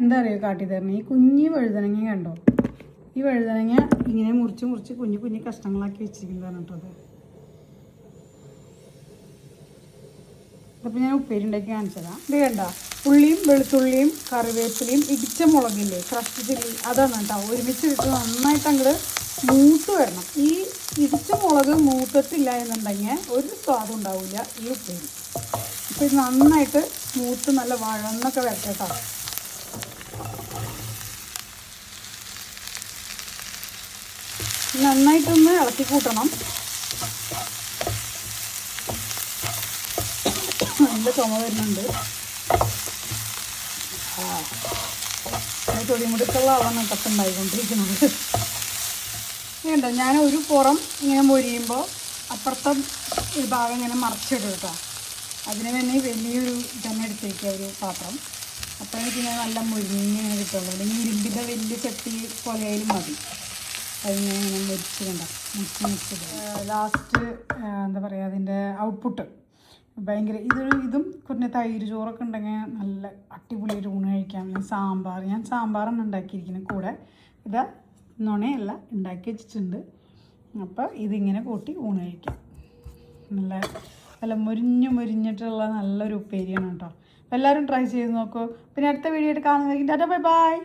എന്താ അറിയുക കാട്ടിത്തരണം, ഈ കുഞ്ഞി വഴുതനങ്ങ കണ്ടോ? ഈ വഴുതനങ്ങ ഇങ്ങനെ മുറിച്ച് മുറിച്ച് കുഞ്ഞു കുഞ്ഞു കഷ്ണങ്ങളാക്കി വെച്ചിരിക്കുന്നതാണ് കേട്ടോ അത്. അപ്പോൾ ഞാൻ ഉപ്പേരി ഉണ്ടാക്കി കാണിച്ചതാണ്. ഇത് കണ്ട ഉള്ളിയും വെളുത്തുള്ളിയും കറിവേപ്പിലയും ഇടിച്ച മുളകില്ലേ, ക്രഷ്ഡ് ചില്ലി, അതാണ് കേട്ടോ. ഒരുമിച്ച് ഇട്ട് നന്നായിട്ട് അങ്ങോട്ട് മൂത്ത് വരണം. ഈ ഇടിച്ച മുളക് മൂത്തിട്ടില്ല എന്നുണ്ടെങ്കിൽ ഒരു സ്വാദും ഉണ്ടാവില്ല ഈ ഉപ്പേരി. അപ്പോൾ ഇത് നന്നായിട്ട് മൂത്ത് നല്ല വഴന്നൊക്കെ വരട്ടെ കേട്ടോ. നന്നായിട്ടൊന്ന് ഇളക്കി കൂട്ടണം. നല്ല ചുമ വരുന്നുണ്ട്. തൊടിമുടുക്കുള്ള ആളാണ് ഇതൊക്കെ ഉണ്ടായിക്കൊണ്ടിരിക്കുന്നത്. വേണ്ട, ഞാൻ ഒരു പുറം ഇങ്ങനെ മൊരിയുമ്പോൾ അപ്പുറത്തെ ഒരു ഭാഗം ഇങ്ങനെ മറിച്ചിടും കേട്ടോ. അതിന് തന്നെ വലിയൊരു തന്നെ എടുത്തേക്കുക ഒരു പാത്രം. അപ്പോൾ എനിക്ക് ഞാൻ നല്ല മൊരിഞ്ഞിങ്ങനെ കിട്ടുള്ളൂ. അല്ലെങ്കിൽ ഇരുമ്പിൻ്റെ വലിയ ചട്ടി പോലെയായാലും മതി. അതിങ്ങനെ ഇങ്ങനെ മുരിച്ച് കണ്ട മുറിച്ച് ലാസ്റ്റ് എന്താ പറയുക, അതിൻ്റെ ഔട്ട്പുട്ട് ഭയങ്കര ഇതും കുറഞ്ഞ തൈര് ചോറൊക്കെ ഉണ്ടെങ്കിൽ നല്ല അടിപൊളിയായിട്ട് ഊണ് കഴിക്കാം. സാമ്പാർ, ഞാൻ സാമ്പാറാണ് ഉണ്ടാക്കിയിരിക്കുന്നത്. കൂടെ ഇതാ നുണയല്ല ഉണ്ടാക്കി വെച്ചിട്ടുണ്ട്. അപ്പോൾ ഇതിങ്ങനെ കൂട്ടി ഊണ് കഴിക്കാം. നല്ല മുരിഞ്ഞിട്ടുള്ള നല്ലൊരു ഉപ്പേരിയാണ് കേട്ടോ. അപ്പോൾ എല്ലാവരും ട്രൈ ചെയ്ത് നോക്കൂ. പിന്നെ അടുത്ത വീഡിയോ ആയിട്ട് കാണുന്നതായിരിക്കും. Tata, bye bye.